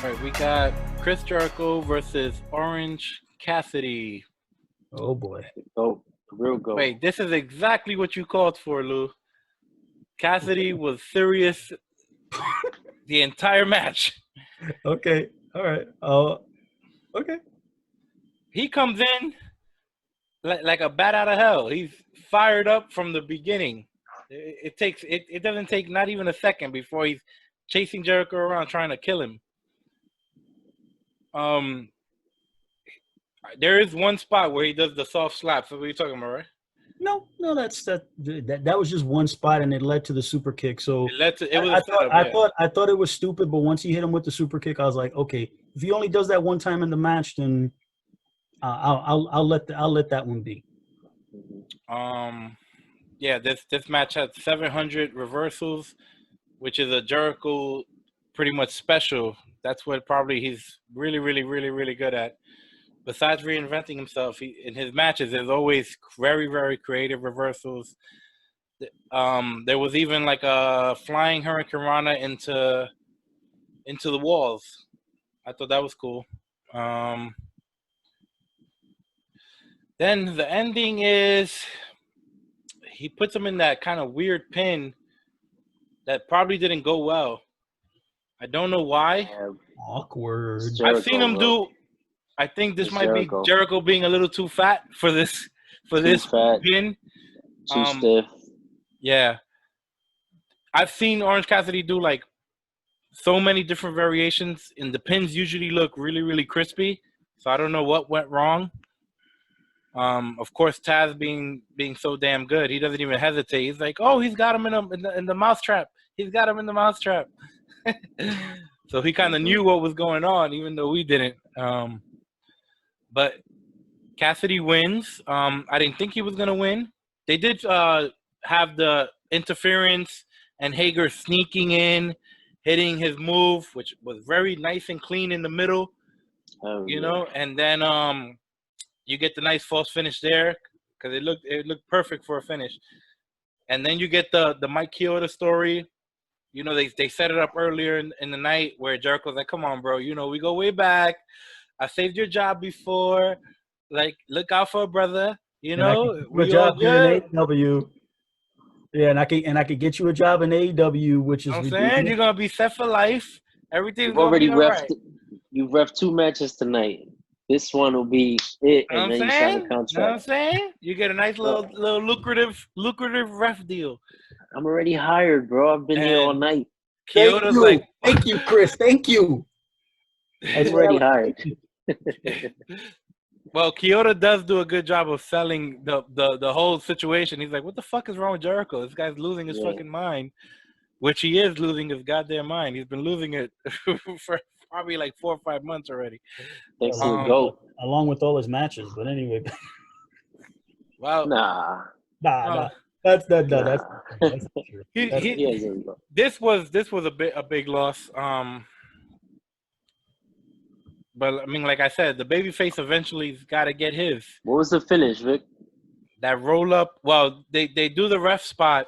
All right, we got Chris Jericho versus Orange Cassidy. Oh boy. Go. Real go. Wait, this is exactly what you called for, Lou. Cassidy was serious the entire match. Okay. All right. Okay. He comes in like a bat out of hell. He's fired up from the beginning. It doesn't take not even a second before he's chasing Jericho around trying to kill him. There is one spot where he does the soft slaps. That's what you're talking about, right? No, that was just one spot, and it led to the super kick. So It led to it was. I thought it was stupid, but once he hit him with the super kick, I was like, okay, if he only does that one time in the match, then I'll let that one be. Yeah, this match had 700 reversals, which is a Jericho pretty much special. That's what probably he's really, really, really, really good at. Besides reinventing himself, in his matches, there's always very, very creative reversals. There was even like a flying Hurricane Rana into the walls. I thought that was cool. Then the ending is he puts him in that kind of weird pin that probably didn't go well. I don't know why. Awkward. I've seen him do. I think this might be Jericho being a little too fat for this pin. Too stiff. Yeah. I've seen Orange Cassidy do like so many different variations, and the pins usually look really, really crispy. So I don't know what went wrong. Of course, Taz being so damn good, he doesn't even hesitate. He's like, "Oh, he's got him in the mousetrap. He's got him in the mousetrap." So he kind of knew what was going on, even though we didn't. But Cassidy wins. I didn't think he was gonna win. They did have the interference and Hager sneaking in, hitting his move, which was very nice and clean in the middle. You know, and then you get the nice false finish there because it looked perfect for a finish. And then you get the Mike Chioda story. You know, they set it up earlier in the night where Jericho's like, "Come on, bro. You know, we go way back. I saved your job before. Like, look out for a brother. You know, we all good." In AEW. Yeah, and I could get you a job in AEW, which is. I'm saying you're gonna be set for life. Everything's gonna be all right. You've ref 2 matches tonight. This one will be it, and then you sign a contract. You know what I'm saying? You get a nice little lucrative ref deal. I'm already hired, bro. I've been here all night. Thank you, Chris. Thank you. I'm already hired. Well, Chioda does do a good job of selling the whole situation. He's like, "What the fuck is wrong with Jericho? This guy's losing his fucking mind," which he is losing his goddamn mind. He's been losing it for probably like 4 or 5 months already. Thanks to the GOAT. Along with all his matches, but anyway. Well, nah. That's true. This was a big loss. But I mean, like I said, the babyface eventually's got to get his. What was the finish, Vic? That roll up. Well, they do the ref spot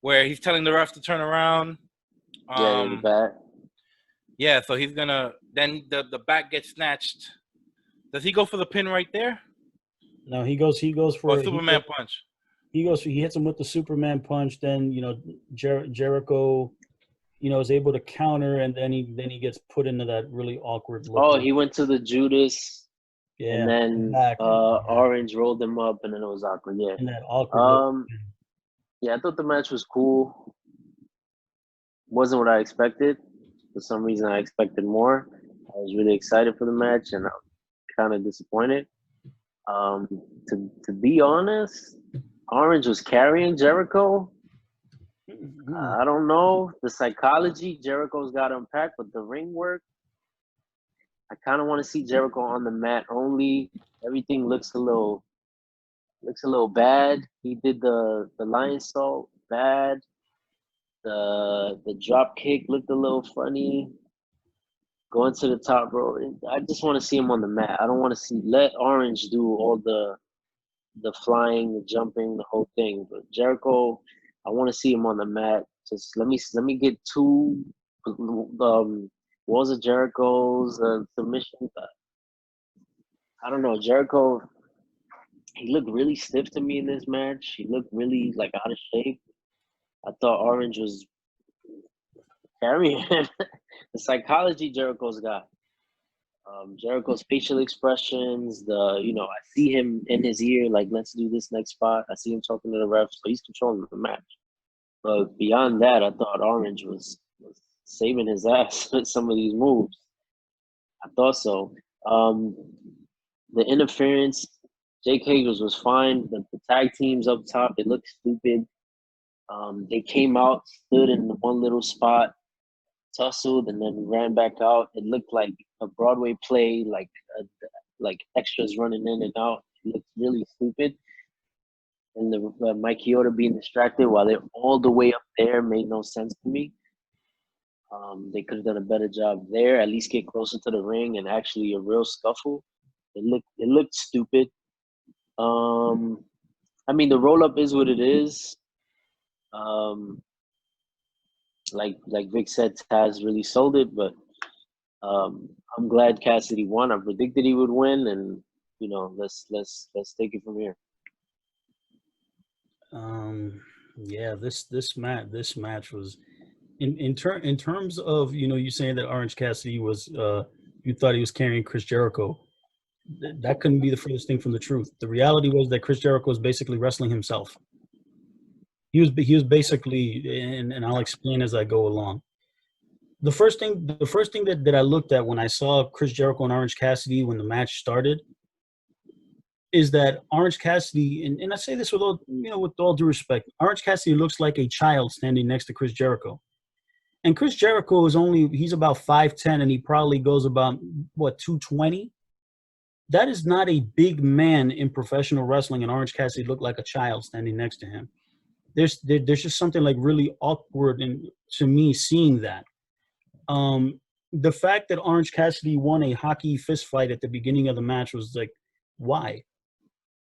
where he's telling the ref to turn around. The bat. Yeah, so he's gonna. Then the bat gets snatched. Does he go for the pin right there? No, he goes for a Superman punch. He hits him with the Superman punch. Then Jericho, is able to counter, and then he gets put into that really awkward look. Oh, he went to the Judas. Yeah. And then Orange rolled him up, and then it was awkward. Yeah. And that awkward. Yeah, I thought the match was cool. Wasn't what I expected. For some reason, I expected more. I was really excited for the match, and I'm kind of disappointed. To be honest, Orange was carrying Jericho. I don't know. The psychology, Jericho's got to unpack, but the ring work, I kind of want to see Jericho on the mat only. Everything looks a little bad. He did the lion salt bad. The drop kick looked a little funny. Going to the top rope. I just want to see him on the mat. I don't want to let Orange do all the flying, the jumping, the whole thing. But Jericho, I want to see him on the mat. Just let me get 2 Walls of Jericho's submission. I don't know. Jericho, he looked really stiff to me in this match. He looked really like out of shape. I thought Orange was carrying him. The psychology Jericho's got. Jericho's facial expressions, I see him in his ear, like, let's do this next spot. I see him talking to the refs, so he's controlling the match. But beyond that, I thought Orange was saving his ass with some of these moves. I thought so. The interference, Jake Hager's was fine. The tag teams up top, they looked stupid. They came out, stood in one little spot, tussled, and then ran back out. It looked like a Broadway play, like extras running in and out. It looked really stupid. And the Mike Chioda being distracted while they're all the way up there made no sense to me. They could have done a better job there. At least get closer to the ring and actually a real scuffle. It looked stupid. I mean, the roll up is what it is. Like Vic said, Taz really sold it, but I'm glad Cassidy won. I predicted he would win, and let's take it from here. Yeah, this match was in terms of you saying that Orange Cassidy was you thought he was carrying Chris Jericho. That couldn't be the furthest thing from the truth. The reality was that Chris Jericho was basically wrestling himself. He was basically, and I'll explain as I go along. The first thing that I looked at when I saw Chris Jericho and Orange Cassidy when the match started is that Orange Cassidy, and I say this with all due respect, Orange Cassidy looks like a child standing next to Chris Jericho. And Chris Jericho he's about 5'10", and he probably goes about 220. That is not a big man in professional wrestling, and Orange Cassidy looked like a child standing next to him. There's just something like really awkward to me seeing that. The fact that Orange Cassidy won a hockey fist fight at the beginning of the match was like, why?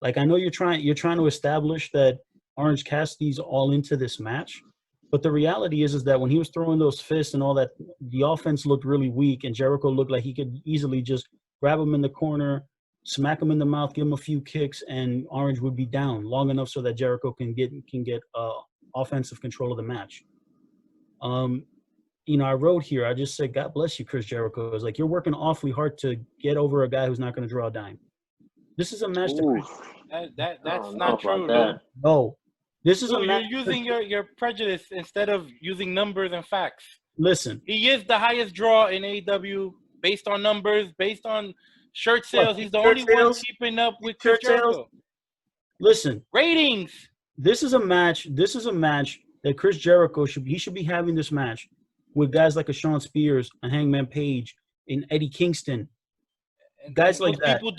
Like, I know you're trying to establish that Orange Cassidy's all into this match, but the reality is that when he was throwing those fists and all that, the offense looked really weak, and Jericho looked like he could easily just grab him in the corner, smack him in the mouth, give him a few kicks, and Orange would be down long enough so that Jericho can get offensive control of the match. I wrote here, I just said, God bless you, Chris Jericho. It's like, you're working awfully hard to get over a guy who's not going to draw a dime. This is a match that's not true, that. No. This is Lou, a match. you're using your prejudice instead of using numbers and facts. Listen. He is the highest draw in AEW based on numbers, based on shirt sales. He's the only one keeping up with Chris Jericho. Listen. Ratings. This is a match that Chris Jericho should be having this match with guys like a Shawn Spears, a Hangman Page, and Eddie Kingston. Guys like that. People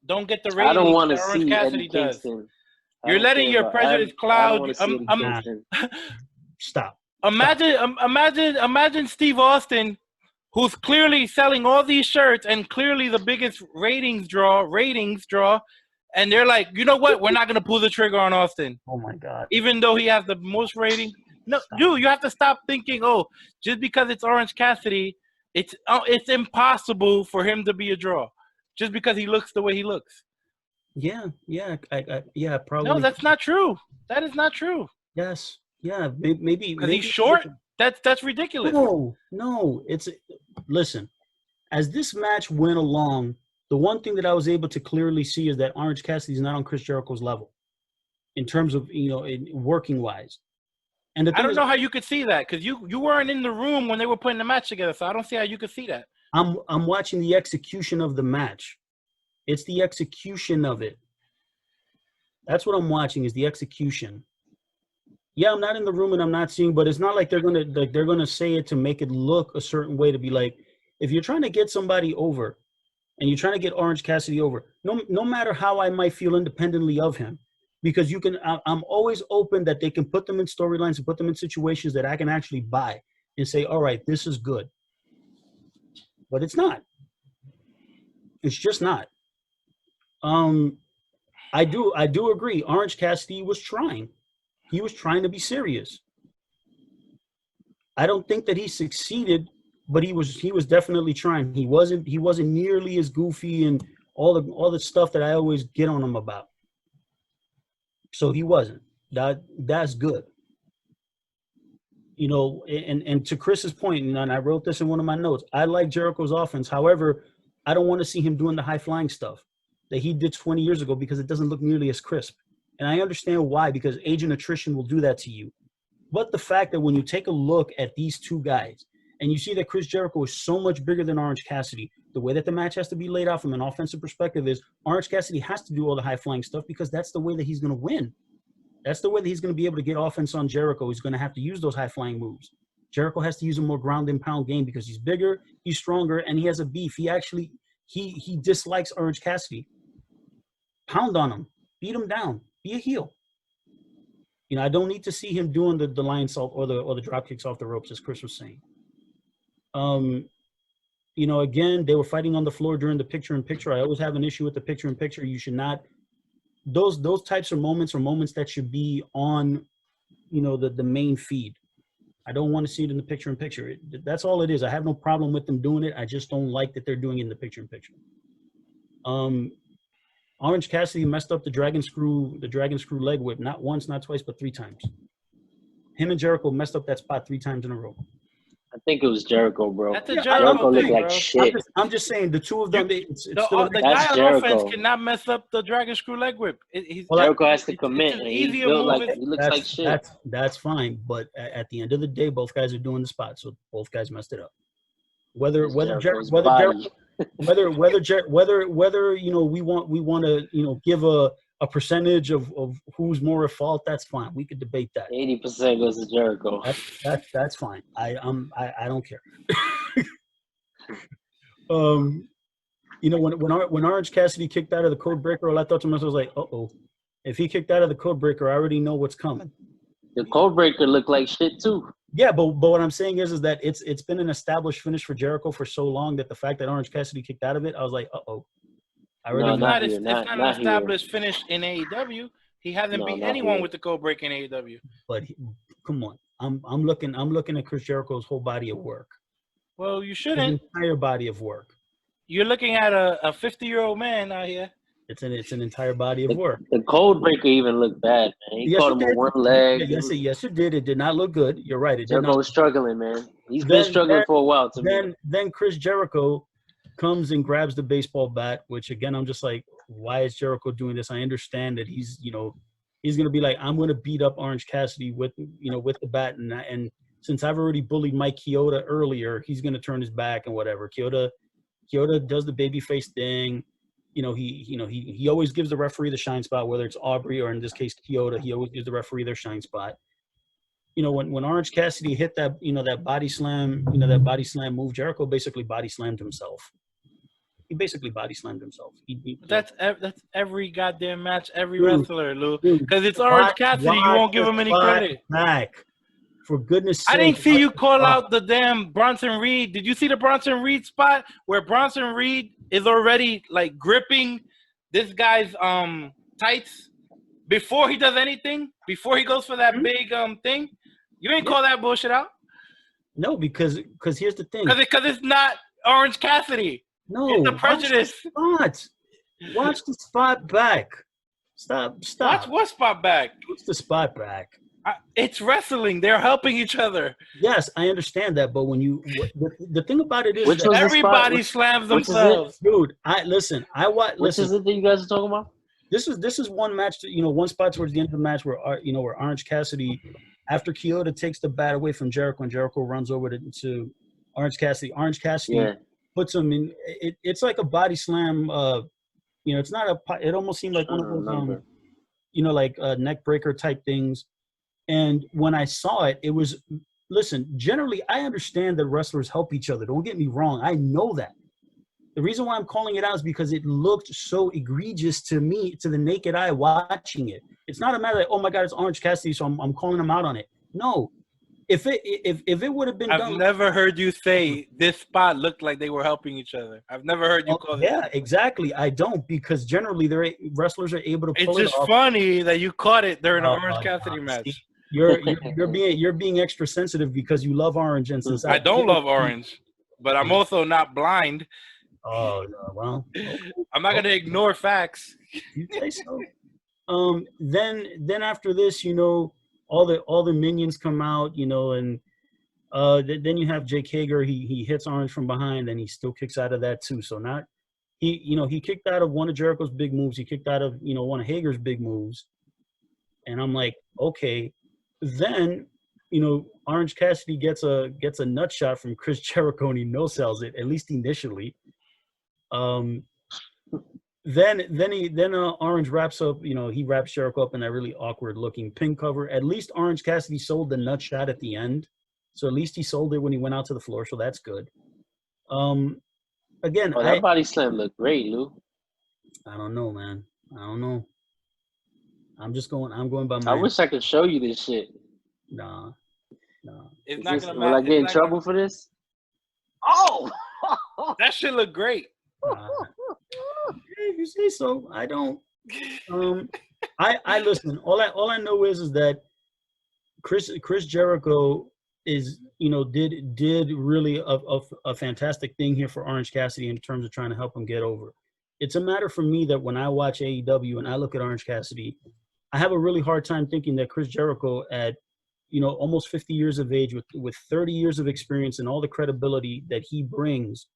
don't get the ratings. I don't want to Orange see Cassidy Eddie Kingston. You're letting your prejudice cloud. Stop. Imagine Steve Austin, who's clearly selling all these shirts and clearly the biggest ratings draw, and they're like, you know what? We're not going to pull the trigger on Austin. Oh my God. Even though he has the most ratings. No, you have to stop thinking, just because it's Orange Cassidy, it's impossible for him to be a draw. Just because he looks the way he looks. Yeah, probably. No, that's not true. That is not true. Yes, yeah, maybe because he's short. That's ridiculous. No, listen. As this match went along, the one thing that I was able to clearly see is that Orange Cassidy is not on Chris Jericho's level, in terms of working wise. And I don't know how you could see that because you weren't in the room when they were putting the match together, so I don't see how you could see that. I'm watching the execution of the match. It's the execution of it. That's what I'm watching, is the execution. Yeah, I'm not in the room and I'm not seeing, but it's not like they're gonna say it to make it look a certain way, to be like, if you're trying to get somebody over and you're trying to get Orange Cassidy over, no matter how I might feel independently of him, because I'm always open that they can put them in storylines and put them in situations that I can actually buy and say, all right, this is good. But it's not. It's just not. I do agree. Orange Cassidy was trying. He was trying to be serious. I don't think that he succeeded but he was definitely trying. He wasn't nearly as goofy and all the stuff that I always get on him about. So he wasn't. That's good. And to Chris's point, and I wrote this in one of my notes, I like Jericho's offense. However, I don't want to see him doing the high flying stuff that he did 20 years ago because it doesn't look nearly as crisp. And I understand why, because age and attrition will do that to you. But the fact that when you take a look at these two guys and you see that Chris Jericho is so much bigger than Orange Cassidy, the way that the match has to be laid out from an offensive perspective is Orange Cassidy has to do all the high flying stuff because that's the way that he's going to win. That's the way that he's going to be able to get offense on Jericho. He's going to have to use those high-flying moves. Jericho has to use a more ground-and-pound game because he's bigger, he's stronger, and he has a beef. He dislikes Orange Cassidy. Pound on him. Beat him down. Be a heel. I don't need to see him doing the lion salt or the drop kicks off the ropes, as Chris was saying. Again, they were fighting on the floor during the picture-in-picture. I always have an issue with the picture-in-picture. You should not – those types of moments are moments that should be on, the main feed. I don't want to see it in the picture-in-picture. That's all it is. I have no problem with them doing it. I just don't like that they're doing it in the picture-in-picture. Orange Cassidy messed up the dragon screw leg whip, not once, not twice, but 3 times. Him and Jericho messed up that spot 3 times in a row. I think it was Jericho, bro. That's a Jericho looked thing, like bro. shit. I'm just saying the two of them. The guy on Jericho. offense cannot mess up the dragon screw leg whip. Jericho has to commit. It's an And he easier built move. like he looks like shit. That's fine, but at the end of the day, both guys are doing the spot, so both guys messed it up. Whether we want to give a percentage of who's more at fault, that's fine. We could debate that. 80% goes to Jericho. That's fine. I don't care. When Orange Cassidy kicked out of the code breaker, all I thought to myself was like, uh-oh. If he kicked out of the code breaker, I already know what's coming. The code breaker looked like shit too. Yeah, but what I'm saying is that it's been an established finish for Jericho for so long that the fact that Orange Cassidy kicked out of it, I was like, uh-oh. It's not an established finish in AEW. He hasn't beat anyone with the code break in AEW. But come on, I'm looking at Chris Jericho's whole body of work. Well, you shouldn't. His entire body of work. You're looking at a 50-year-old man out here. It's an entire body of work. The code breaker even looked bad, man. He caught him with one leg. Yes, it did. It did not look good. You're right. Jericho was struggling, man. He's been struggling for a while to me. Then Chris Jericho comes and grabs the baseball bat, which again I'm just like, why is Jericho doing this? I understand that he's gonna be like, I'm gonna beat up Orange Cassidy with the bat, and since I've already bullied Mike Chioda earlier, he's gonna turn his back and whatever. Chioda does the babyface thing. He always gives the referee the shine spot, whether it's Aubrey or in this case Chioda. He always gives the referee their shine spot. When Orange Cassidy hit that that body slam move, Jericho basically body slammed himself. He basically body slammed himself. That's every goddamn match, every wrestler, Lou. Because it's Orange Cassidy, you won't give him any credit. Back. For goodness sake. I didn't see you call out the damn Bronson Reed. Did you see the Bronson Reed spot where Bronson Reed is already like gripping this guy's tights before he does anything? Before he goes for that big thing? You ain't call that bullshit out? No, because here's the thing. Because it's not Orange Cassidy. No, it's the prejudice. Watch the spot back. Stop. Watch what spot back? Watch the spot back. It's wrestling. They're helping each other. Yes, I understand that, but when the thing about it is that everybody slams themselves. Dude, Which is it that you guys are talking about? This is one match. One spot towards the end of the match where Orange Cassidy, after Chioda takes the bat away from Jericho and Jericho runs over to Orange Cassidy. Orange Cassidy puts him in. It's like a body slam. It's not a. It almost seemed like one of those like neck breaker type things. And when I saw it, it was, listen, generally, I understand that wrestlers help each other. Don't get me wrong. I know that. The reason why I'm calling it out is because it looked so egregious to me, to the naked eye watching it. It's not a matter of, oh, my God, it's Orange Cassidy, so I'm calling him out on it. No. If it would have been done. I've never heard you say this spot looked like they were helping each other. I've never heard you call it. Yeah, exactly. I don't, because generally wrestlers are able to pull it off. It's just funny that you caught it during the Orange Cassidy match. You're being extra sensitive because you love Orange, and since I don't love Orange. but I'm also not blind. Oh no, well, okay. I'm not gonna ignore facts. You say so. Then after this, all the minions come out, and then you have Jake Hager. He hits Orange from behind, and he still kicks out of that too. So not he kicked out of one of Jericho's big moves. He kicked out of one of Hager's big moves, and I'm like, okay. Then Orange Cassidy gets a nut shot from Chris Jericho, and he no sells it, at least initially. Then Orange wraps up, he wraps Jericho up in that really awkward looking pin cover. At least Orange Cassidy sold the nut shot at the end. So at least he sold it when he went out to the floor, so that's good. Again, that body slam looked great, Lou. I don't know, man. I don't know. I'm going by my. I wish I could show you this shit. Nah. It's not gonna matter. Will I get in trouble for this? Oh, that shit look great. You say so. I don't. I listen. All I know is that Chris Jericho is did really a fantastic thing here for Orange Cassidy in terms of trying to help him get over. It's a matter for me that when I watch AEW and I look at Orange Cassidy, I have a really hard time thinking that Chris Jericho at almost 50 years of age with 30 years of experience and all the credibility that he brings,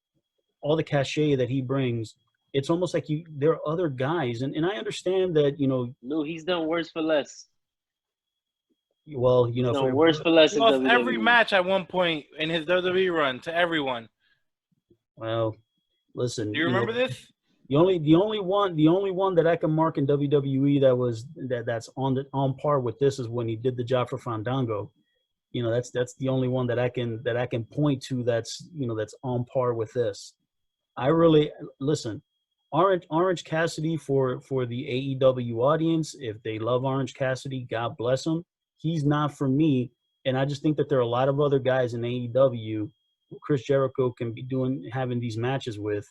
all the cachet that he brings, it's almost like there are other guys, and I understand that Lou, he's done worse for less. Well, he's done worse for less. He lost every match at one point in his WWE run to everyone. Well, listen. Do you remember this? The only one that I can mark in WWE that's on par with this is when he did the job for Fandango. That's the only one that I can point to that's on par with this. I really listen. Orange Cassidy for the AEW audience, if they love Orange Cassidy, God bless him. He's not for me, and I just think that there are a lot of other guys in AEW who Chris Jericho can be having these matches with,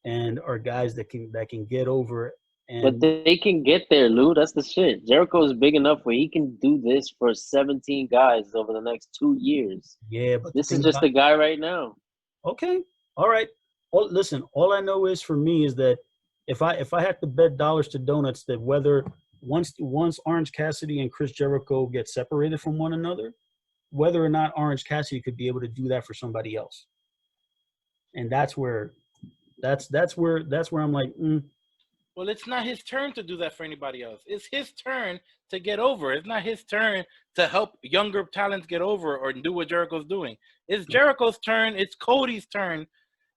and are guys that can get over. But they can get there, Lou. That's the shit. Jericho is big enough where he can do this for 17 guys over the next 2 years. Yeah, but this is just the guy right now. Okay, all right. Listen, all I know is for me is that if I had to bet dollars to donuts that whether once Orange Cassidy and Chris Jericho get separated from one another, whether or not Orange Cassidy could be able to do that for somebody else, and that's where I'm like, Well, it's not his turn to do that for anybody else. It's his turn to get over. It's not his turn to help younger talents get over or do what Jericho's doing. It's Jericho's turn. It's Cody's turn.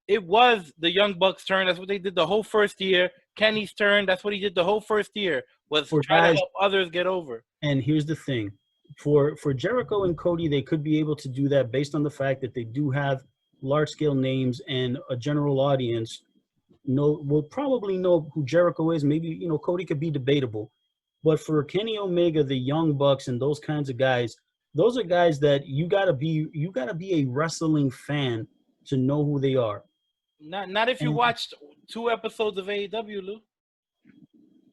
It was the Young Bucks' turn. That's what they did the whole first year. Kenny's turn. That's what he did the whole first year, was trying to help others get over. And here's the thing. For Jericho and Cody, they could be able to do that based on the fact that they do have large-scale names and a general audience will probably know who Jericho is. Maybe, Cody could be debatable. But for Kenny Omega, the Young Bucks, and those kinds of guys, those are guys that you gotta be a wrestling fan to know who they are. Not if you watched 2 episodes of AEW, Lou.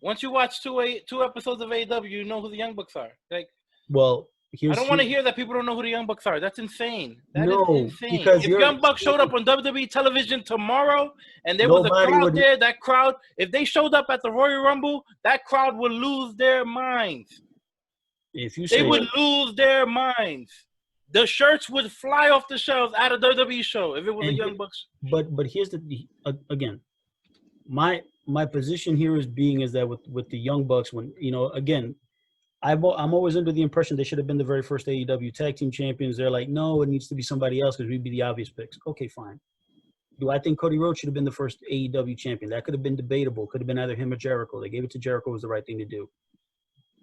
Once you watch two episodes of AEW, you know who the Young Bucks are. Like, well, I don't want to hear that people don't know who the Young Bucks are. That's insane. That is insane. Because if Young Bucks showed up on WWE television tomorrow and there was a crowd there, that crowd, if they showed up at the Royal Rumble, that crowd would lose their minds. They would lose their minds. The shirts would fly off the shelves at a WWE show if it was a Young Bucks. But here's again, my position here is that with the Young Bucks, when again, I'm always under the impression they should have been the very first AEW tag team champions. They're like, no, it needs to be somebody else because we'd be the obvious picks. Okay, fine. Do I think Cody Rhodes should have been the first AEW champion? That could have been debatable. Could have been either him or Jericho. They gave it to Jericho, was the right thing to do.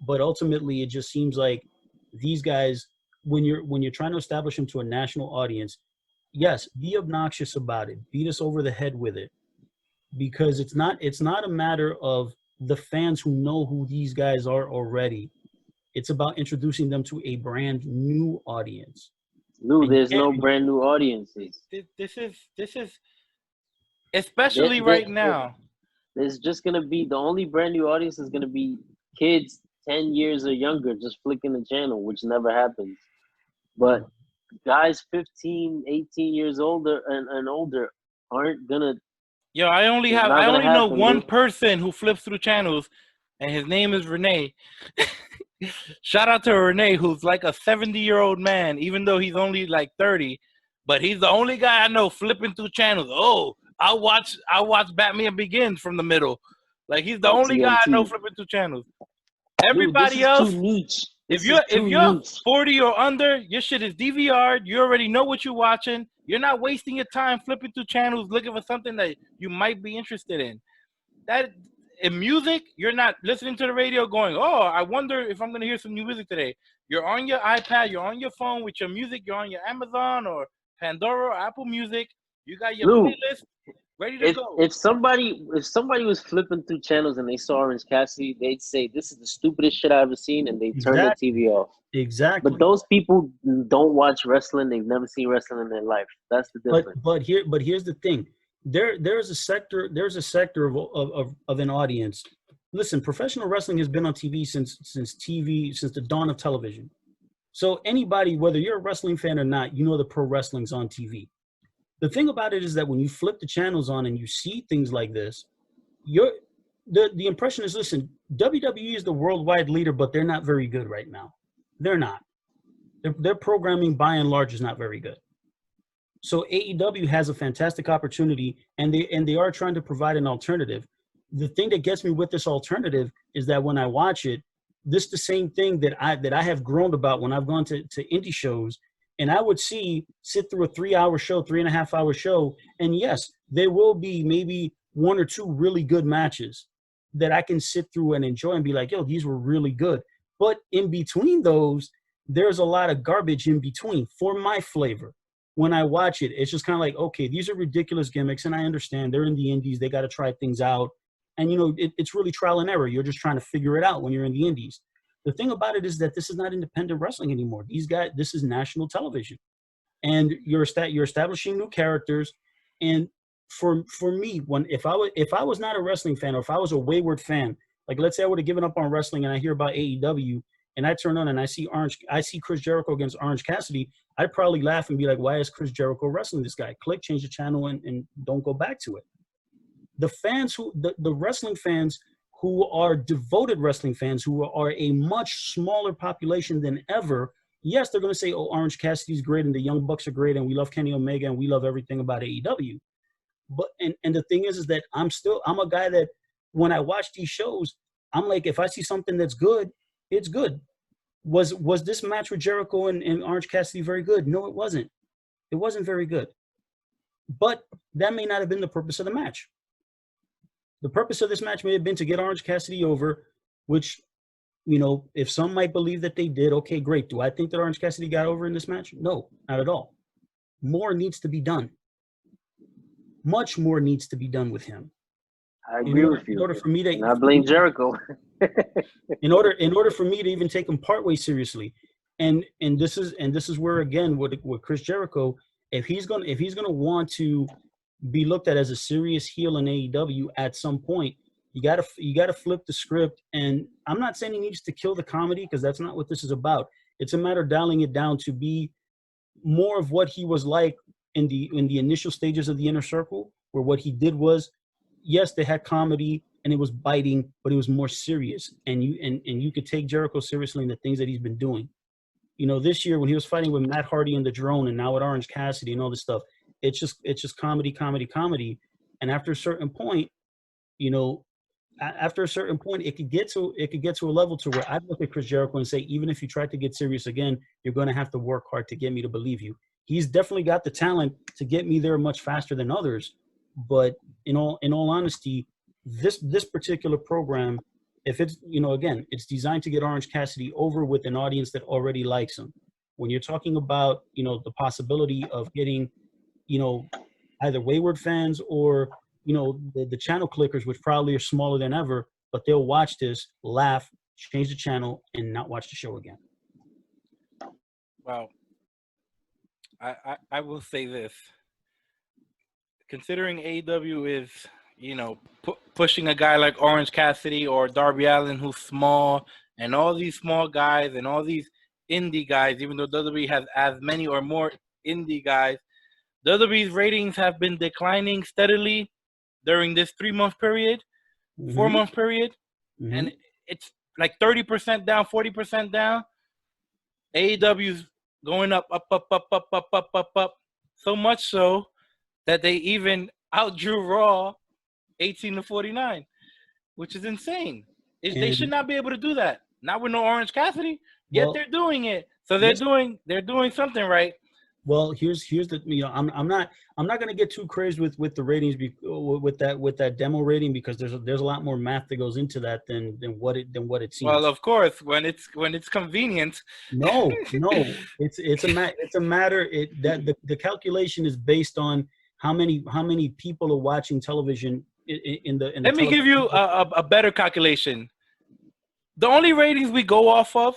But ultimately, it just seems like these guys, when you're trying to establish them to a national audience, yes, be obnoxious about it. Beat us over the head with it. Because it's not a matter of the fans who know who these guys are already. It's about introducing them to a brand new audience. Lou, there's no brand new audiences. This is especially right now. There's just gonna be the only brand new audience is gonna be kids 10 years or younger just flicking the channel, which never happens. But guys 15, 18 years older and older aren't gonna. Yo, It's not I gonna only know happen, one dude. person who flips through channels, and his name is Renee. Shout out to Renee, who's like a 70-year-old man, even though he's only like 30. But he's the only guy I know flipping through channels. Oh, I'll watch Batman Begins from the middle. Like he's the On only guy I know TNT. flipping through channels. Dude, this Everybody is too else, niche. if This is too you're niche. 40 or under, your shit is DVR'd. You already know what you're watching. You're not wasting your time flipping through channels looking for something that you might be interested in. That in music, you're not listening to the radio going, oh, I wonder if I'm gonna hear some new music today. You're on your iPad, you're on your phone with your music, you're on your Amazon or Pandora or Apple Music. You got your Lou, playlist ready to go. if somebody was flipping through channels and they saw Orange Cassidy, they'd say, "This is the stupidest shit I've ever seen," and they turn the Exactly. TV off. Exactly. But those people don't watch wrestling. They've never seen wrestling in their life. That's the difference. But here's the thing. There's a sector of an audience. Listen, professional wrestling has been on TV since the dawn of television. So anybody, whether you're a wrestling fan or not, you know the pro wrestling's on TV. The thing about it is that when you flip the channels on and you see things like this, the impression is, listen, WWE is the worldwide leader, but they're not very good right now. They're not. Their programming by and large is not very good. So AEW has a fantastic opportunity, and they are trying to provide an alternative. The thing that gets me with this alternative is that when I watch it, this is the same thing that I have groaned about when I've gone to indie shows, and I would sit through a 3-hour show, 3.5-hour show, and yes, there will be maybe 1 or 2 really good matches that I can sit through and enjoy and be like, yo, these were really good. But in between those, there's a lot of garbage in between for my flavor. When I watch it, it's just kind of like, okay, these are ridiculous gimmicks, and I understand they're in the indies, they got to try things out, and it's really trial and error. You're just trying to figure it out when you're in the indies. The thing about it is that this is not independent wrestling anymore. These guys, this is national television, and you're establishing new characters. And for me, if I was not a wrestling fan, or if I was a wayward fan, like let's say I would have given up on wrestling and I hear about AEW, and I turn on and I see Chris Jericho against Orange Cassidy, I'd probably laugh and be like, why is Chris Jericho wrestling this guy? Click, change the channel, and don't go back to it. The fans the wrestling fans who are devoted wrestling fans, who are a much smaller population than ever, yes, they're going to say, oh, Orange Cassidy's great and the Young Bucks are great and we love Kenny Omega and we love everything about AEW. But and the thing is that I'm a guy that when I watch these shows, I'm like, if I see something that's good, it's good. Was this match with Jericho and Orange Cassidy very good? No, it wasn't. It wasn't very good. But that may not have been the purpose of the match. The purpose of this match may have been to get Orange Cassidy over, which, if some might believe that they did, okay, great. Do I think that Orange Cassidy got over in this match? No, not at all. More needs to be done. Much more needs to be done with him. I agree with you. In order for me to, and I blame Jericho. in order for me to even take him partway seriously, and this is where again with Chris Jericho, if he's gonna want to be looked at as a serious heel in AEW at some point, you gotta flip the script. And I'm not saying he needs to kill the comedy, because that's not what this is about. It's a matter of dialing it down to be more of what he was like in the initial stages of the Inner Circle, where what he did was, yes, they had comedy and it was biting, but it was more serious. And you could take Jericho seriously in the things that he's been doing. This year when he was fighting with Matt Hardy and the Drone, and now with Orange Cassidy and all this stuff, it's just comedy. And after a certain point, it could get to a level to where I'd look at Chris Jericho and say, even if you try to get serious again, you're going to have to work hard to get me to believe you. He's definitely got the talent to get me there much faster than others. But in all honesty, this particular program, if it's, again, it's designed to get Orange Cassidy over with an audience that already likes him. When you're talking about, the possibility of getting, either wayward fans or, the channel clickers, which probably are smaller than ever, but they'll watch this, laugh, change the channel, and not watch the show again. Well, I will say this. Considering AEW is, pushing a guy like Orange Cassidy or Darby Allin, who's small, and all these small guys and all these indie guys, even though WWE has as many or more indie guys. WWE's ratings have been declining steadily during this 3-month period, 4-month period, and it's like 30% down, 40% down. AEW's going up, so much so that they even outdrew Raw 18-49, which is insane. They should not be able to do that. Not with no Orange Cassidy. Yet they're doing it. So they're doing something right. Well, here's the I'm not going to get too crazy with the ratings with that demo rating, because there's a lot more math that goes into that than what it seems. Well, of course, when it's convenient. No, it's a matter that the calculation is based on how many people are watching television in the. Let me give you a better calculation. The only ratings we go off of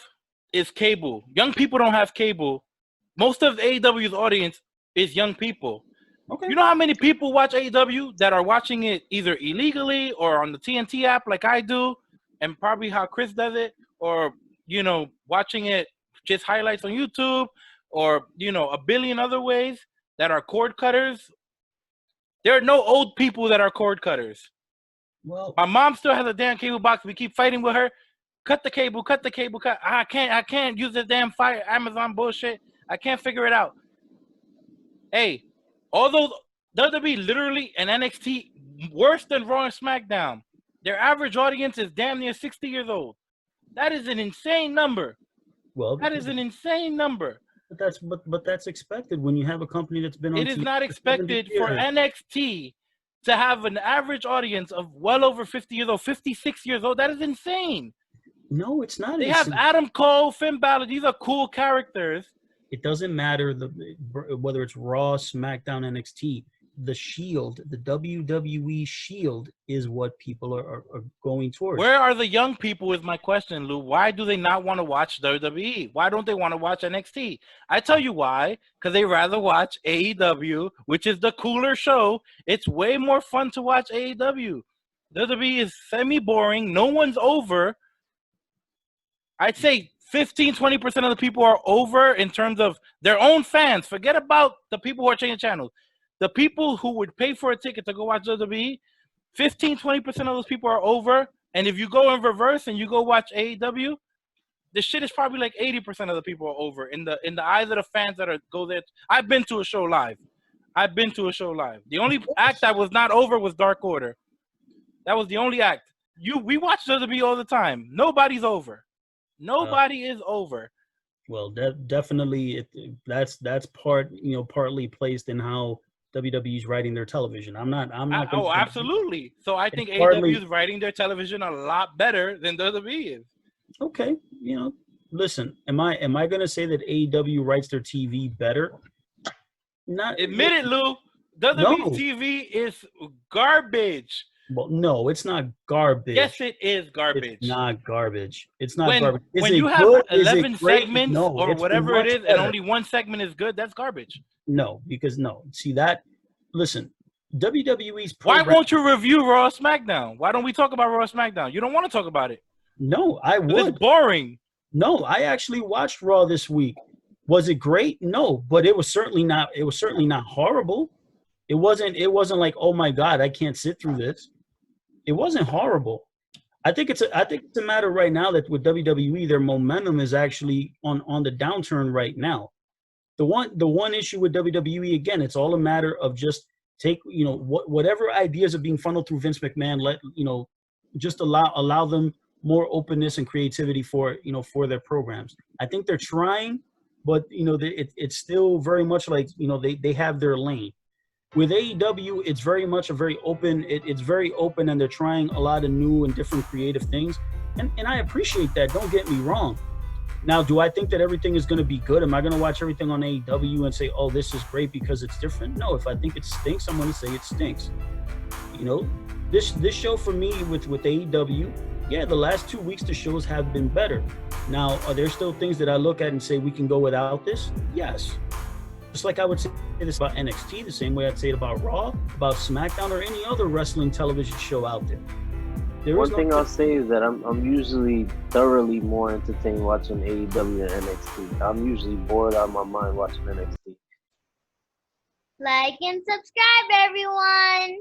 is cable. Young people don't have cable. Most of AEW's audience is young people. Okay. You know how many people watch AEW that are watching it either illegally or on the TNT app like I do, and probably how Chris does it, or, watching it just highlights on YouTube, or, a billion other ways that are cord cutters. There are no old people that are cord cutters. Well, my mom still has a damn cable box. We keep fighting with her. Cut the cable. I can't use this damn Amazon bullshit. I can't figure it out. Hey, although WWE literally and NXT worse than Raw and SmackDown, their average audience is damn near 60 years old. That is an insane number. Well, that is an insane number. But that's expected when you have a company that's been on. It is not expected for NXT to have an average audience of well over 50 years old, 56 years old. That is insane. No, it's not. They have Adam Cole, Finn Balor. These are cool characters. It doesn't matter whether it's Raw, SmackDown, NXT. The Shield, the WWE Shield, is what people are going towards. Where are the young people is my question, Lou. Why do they not want to watch WWE? Why don't they want to watch NXT? I tell you why. Because they rather watch AEW, which is the cooler show. It's way more fun to watch AEW. WWE is semi-boring. No one's over. I'd say 15-20% of the people are over in terms of their own fans. Forget about the people who are changing channels. The people who would pay for a ticket to go watch WWE, 15-20% of those people are over. And if you go in reverse and you go watch AEW, the shit is probably like 80% of the people are over in the eyes of the fans that go there. I've been to a show live. The only act that was not over was Dark Order. That was the only act. We watch WWE all the time. Nobody's over. Nobody is over. Well, definitely, that's partly placed in how WWE's writing their television. I'm not. Absolutely. So I think AEW is writing their television a lot better than WWE is. Okay, listen. Am I going to say that AEW writes their TV better? Not. Admit it, Lou. WWE TV is garbage. Well, no, it's not garbage. Yes, it is garbage. It's not garbage. It's not garbage. When you have 11 segments or whatever it is, and only one segment is good, that's garbage. No, because see that. Listen, WWE's. Why won't you review Raw SmackDown? Why don't we talk about Raw SmackDown? You don't want to talk about it. No, I would. It's boring. No, I actually watched Raw this week. Was it great? No, but it was certainly not. It was certainly not horrible. It wasn't like, oh my God, I can't sit through this. It wasn't horrible. I think it's a matter right now that with WWE, their momentum is actually on the downturn right now. The one issue with WWE, again, it's all a matter of just whatever ideas are being funneled through Vince McMahon, just allow them more openness and creativity for their programs. I think they're trying, but it's still very much like they have their lane. With AEW, it's very much it's very open, and they're trying a lot of new and different creative things. And I appreciate that. Don't get me wrong. Now, do I think that everything is going to be good? Am I going to watch everything on AEW and say, oh, this is great because it's different? No, if I think it stinks, I'm going to say it stinks. This show for me with AEW, yeah, the last 2 weeks, the shows have been better. Now, are there still things that I look at and say we can go without this? Yes. Just like I would say this about NXT, the same way I'd say it about Raw, about SmackDown, or any other wrestling television show out there. One thing I'll say is that I'm usually thoroughly more entertained watching AEW than NXT. I'm usually bored out of my mind watching NXT. Like and subscribe, everyone.